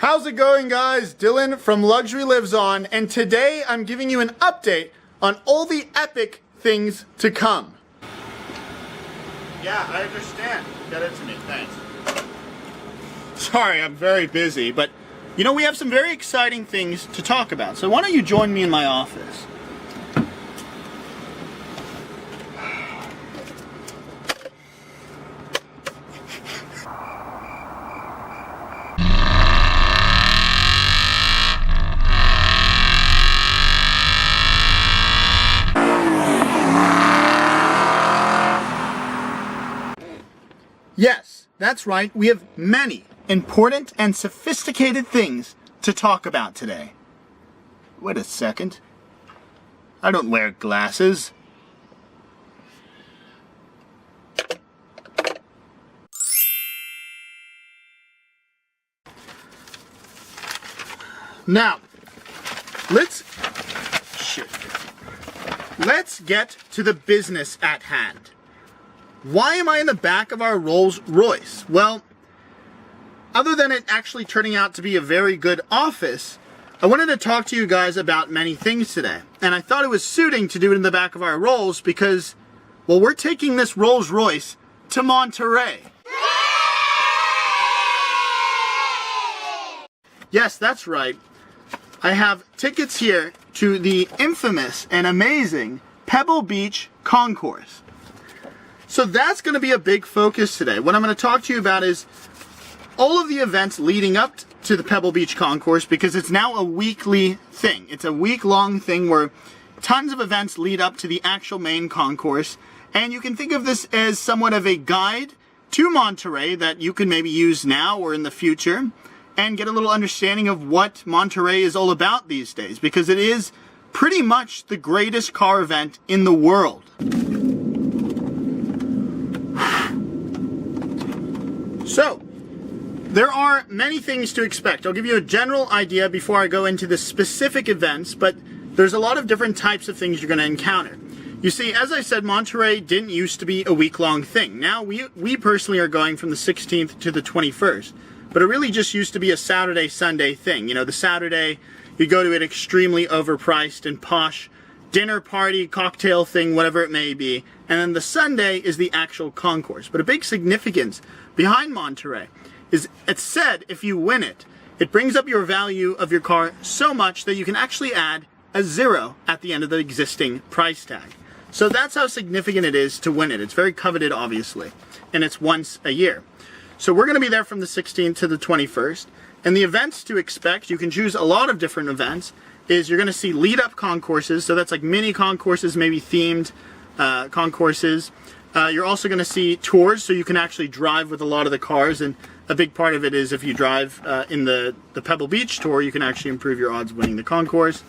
How's it going, guys? Dylan from Luxury Lives On, and today I'm giving you an update on all the epic things to come. Yeah, I understand. Get it to me, thanks. Sorry, I'm very busy, but you know, we have some very exciting things to talk about, so why don't you join me in my office? Yes, that's right. We have many important and sophisticated things to talk about today. Wait a second. I don't wear glasses. Now, let's get to the business at hand. Why am I in the back of our Rolls Royce? Well, other than it actually turning out to be a very good office, I wanted to talk to you guys about many things today. And I thought it was suiting to do it in the back of our Rolls because, well, we're taking this Rolls Royce to Monterey. Yes, that's right. I have tickets here to the infamous and amazing Pebble Beach concourse. So that's going to be a big focus today. What I'm going to talk to you about is all of the events leading up to the Pebble Beach concourse, because it's now a weekly thing. It's a week-long thing where tons of events lead up to the actual main concourse. And you can think of this as somewhat of a guide to Monterey that you can maybe use now or in the future and get a little understanding of what Monterey is all about these days, because it is pretty much the greatest car event in the world. So, there are many things to expect. I'll give you a general idea before I go into the specific events, but there's a lot of different types of things you're going to encounter. You see, as I said, Monterey didn't used to be a week-long thing. Now, we personally are going from the 16th to the 21st, but it really just used to be a Saturday, Sunday thing. You know, the Saturday, you go to an extremely overpriced and posh dinner party, cocktail thing, whatever it may be, and then the Sunday is the actual concourse. But a big significance behind Monterey is, it's said if you win it, it brings up your value of your car so much that you can actually add a zero at the end of the existing price tag. So that's how significant it is to win it. It's very coveted, obviously, and it's once a year. So we're going to be there from the 16th to the 21st, and the events to expect, you can choose a lot of different events, is you're going to see lead-up concourses, so that's like mini concourses, maybe themed concourses. You're also going to see tours, so you can actually drive with a lot of the cars, and a big part of it is if you drive in the Pebble Beach tour, you can actually improve your odds winning the concourse,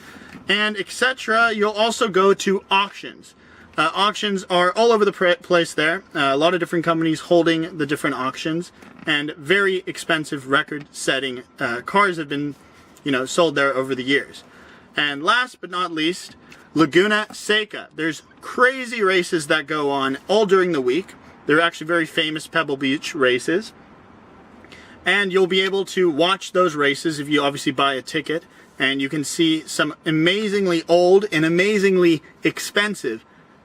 and etc. You'll also go to auctions. Auctions are all over the place there. A lot of different companies holding the different auctions, and very expensive record-setting cars have been, sold there over the years. And last but not least, Laguna Seca. There's crazy races that go on all during the week. They're actually very famous Pebble Beach races. And you'll be able to watch those races if you obviously buy a ticket. And you can see some amazingly old and amazingly expensive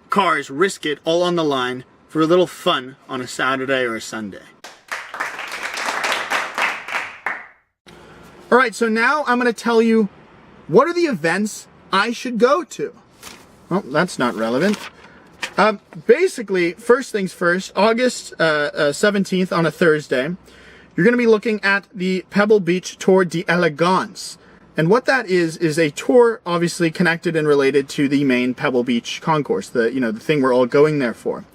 cars risk it all on the line for a little fun on a Saturday or a Sunday. Alright, so now I'm going to tell you what are the events I should go to. Well, that's not relevant. Basically, first things first, August 17th on a Thursday, you're going to be looking at the Pebble Beach Tour d'Elegance. And what that is a tour obviously connected and related to the main Pebble Beach concourse, the thing we're all going there for.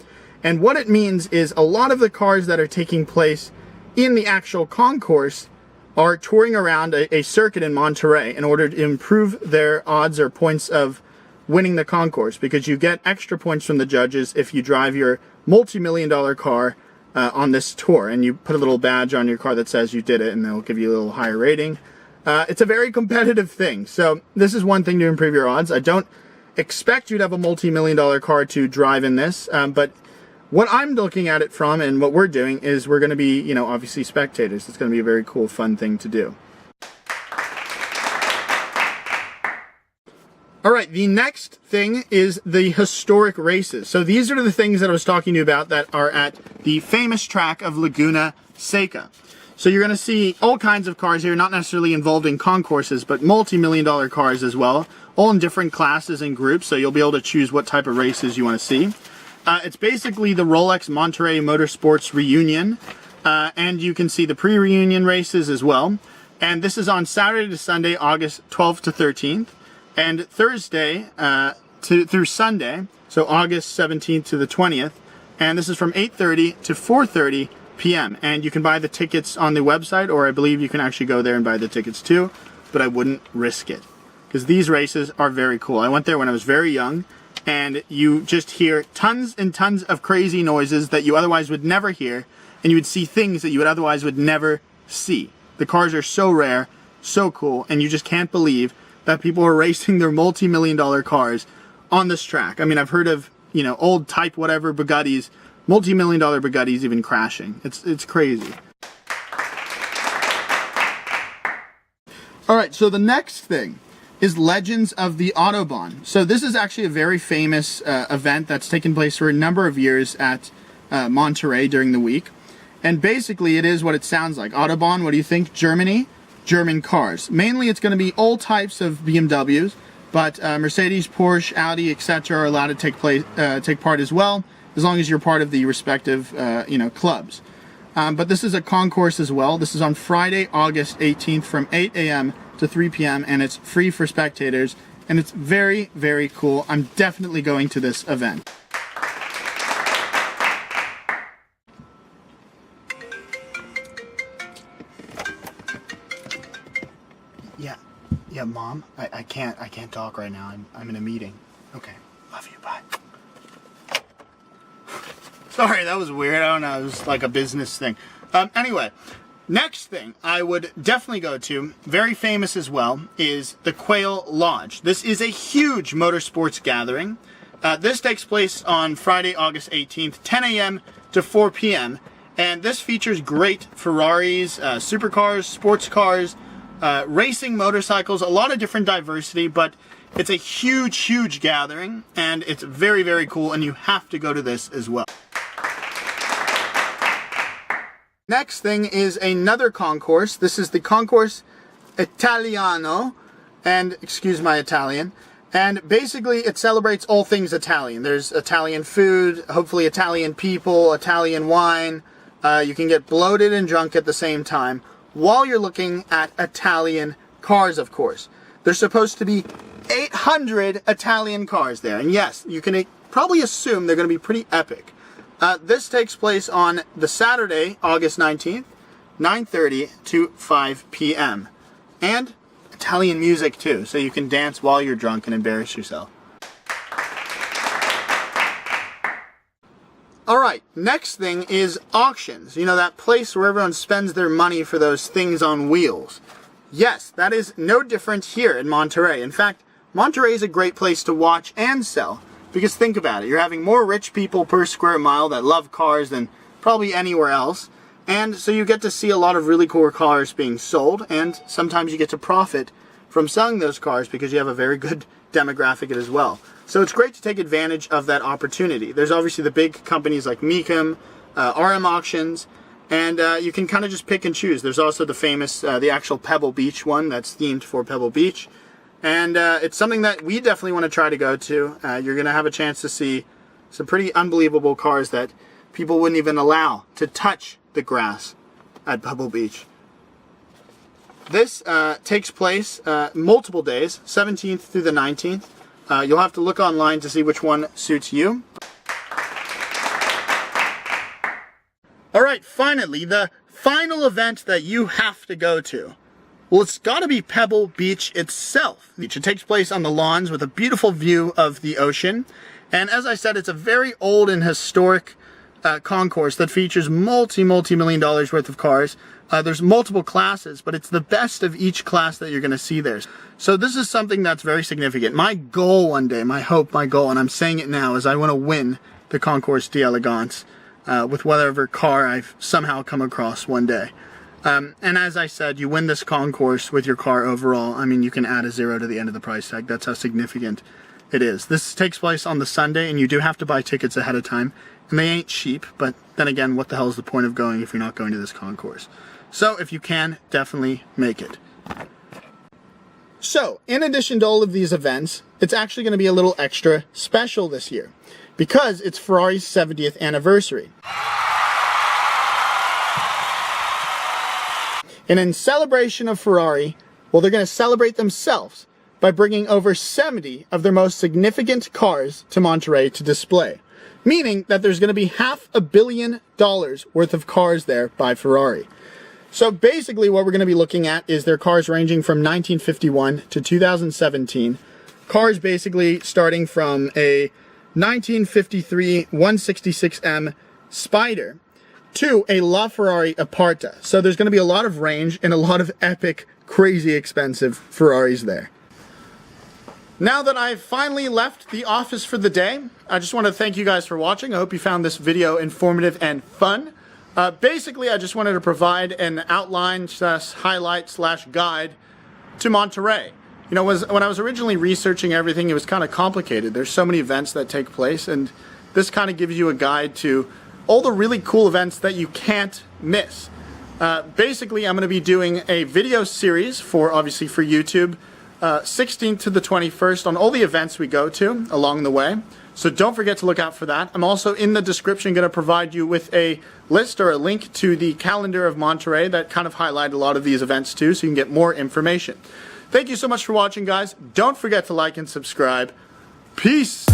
And what it means is a lot of the cars that are taking place in the actual concourse are touring around a circuit in Monterey in order to improve their odds or points of winning the concourse, because you get extra points from the judges if you drive your multi-million-dollar car on this tour, and you put a little badge on your car that says you did it, and they'll give you a little higher rating. It's a very competitive thing, so this is one thing to improve your odds. I don't expect you to have a multi-million-dollar car to drive in this, but What I'm looking at it from and what we're doing is we're going to be, obviously spectators. It's going to be a very cool, fun thing to do. All right, the next thing is the historic races. So these are the things that I was talking to you about that are at the famous track of Laguna Seca. So you're going to see all kinds of cars here, not necessarily involved in concourses, but multi-million-dollar cars as well, all in different classes and groups, so you'll be able to choose what type of races you want to see. It's basically the Rolex Monterey Motorsports reunion, and you can see the pre-reunion races as well. And this is on Saturday to Sunday, August 12th to 13th. And Thursday through Sunday, so August 17th to the 20th, and this is from 8:30 to 4:30 p.m. And you can buy the tickets on the website, or I believe you can actually go there and buy the tickets too, but I wouldn't risk it, because these races are very cool. I went there when I was very young, and you just hear tons and tons of crazy noises that you otherwise would never hear, and you would see things that you would otherwise would never see. The cars are so rare, so cool, and you just can't believe that people are racing their multi-million-dollar cars on this track. I mean, I've heard of, you know, old type whatever Bugattis, multi-million-dollar Bugattis even crashing. It's crazy. All right, so the next thing is Legends of the Autobahn. So this is actually a very famous event that's taken place for a number of years at Monterey during the week. And basically it is what it sounds like. Autobahn, what do you think? Germany? German cars. Mainly it's going to be all types of BMWs, but Mercedes, Porsche, Audi, etc. are allowed to take part as well, as long as you're part of the respective clubs. But this is a concourse as well. This is on Friday, August 18th from 8 a.m. to 3 p.m. and it's free for spectators, and it's very, very cool. I'm definitely going to this event. Yeah, Mom, I can't talk right now. I'm in a meeting. Okay, love you, bye. Sorry, that was weird. I don't know, it was like a business thing. Anyway, next thing I would definitely go to, very famous as well, is the Quail Launch. This is a huge motorsports gathering. This takes place on Friday, August 18th, 10 a.m. to 4 p.m. And this features great Ferraris, supercars, sports cars, racing motorcycles, a lot of different diversity, but it's a huge, huge gathering, and it's very, very cool, and you have to go to this as well. Next thing is another concourse. This is the concourse Italiano, and excuse my Italian, and basically it celebrates all things Italian. There's Italian food, hopefully Italian people, Italian wine. You can get bloated and drunk at the same time, while you're looking at Italian cars, of course. There's supposed to be 800 Italian cars there. And yes, you can probably assume they're going to be pretty epic. This takes place on the Saturday, August 19th, 9:30 to 5 p.m. And Italian music too, so you can dance while you're drunk and embarrass yourself. Alright, next thing is auctions. You know, that place where everyone spends their money for those things on wheels. Yes, that is no different here in Monterey. In fact, Monterey is a great place to watch and sell. Because think about it, you're having more rich people per square mile that love cars than probably anywhere else. And so you get to see a lot of really cool cars being sold, and sometimes you get to profit from selling those cars because you have a very good demographic as well. So it's great to take advantage of that opportunity. There's obviously the big companies like Mecum, RM Auctions, and you can kind of just pick and choose. There's also the famous, the actual Pebble Beach one that's themed for Pebble Beach. And it's something that we definitely want to try to go to. You're going to have a chance to see some pretty unbelievable cars that people wouldn't even allow to touch the grass at Pebble Beach. This takes place multiple days, 17th through the 19th. You'll have to look online to see which one suits you. Alright, finally, the final event that you have to go to. Well, it's got to be Pebble Beach itself. It takes place on the lawns with a beautiful view of the ocean. And as I said, it's a very old and historic concourse that features multi-million dollars worth of cars. There's multiple classes, but it's the best of each class that you're going to see there. So this is something that's very significant. My goal one day, my hope, my goal, and I'm saying it now, is I want to win the Concours d'Elegance with whatever car I've somehow come across one day. And as I said, you win this concourse with your car overall. I mean, you can add a 0 to the end of the price tag. That's how significant it is. This takes place on the Sunday, and you do have to buy tickets ahead of time. And they ain't cheap, but then again, what the hell is the point of going if you're not going to this concourse? So if you can, definitely make it. So, in addition to all of these events, it's actually going to be a little extra special this year, because it's Ferrari's 70th anniversary. And in celebration of Ferrari, well, they're going to celebrate themselves by bringing over 70 of their most significant cars to Monterey to display. Meaning that there's going to be $500 million worth of cars there by Ferrari. So basically what we're going to be looking at is their cars ranging from 1951 to 2017. Cars basically starting from a 1953 166M Spider to a LaFerrari Abarta. So there's going to be a lot of range and a lot of epic, crazy expensive Ferraris there. Now that I've finally left the office for the day, I just want to thank you guys for watching. I hope you found this video informative and fun. Basically, I just wanted to provide an outline / highlight / guide to Monterey. You know, when I was originally researching everything, it was kind of complicated. There's so many events that take place, and this kind of gives you a guide to all the really cool events that you can't miss. Basically, I'm going to be doing a video series obviously for YouTube, 16th to the 21st on all the events we go to along the way. So don't forget to look out for that. I'm also in the description going to provide you with a list or a link to the calendar of Monterey that kind of highlight a lot of these events too, so you can get more information. Thank you so much for watching, guys. Don't forget to like and subscribe. Peace.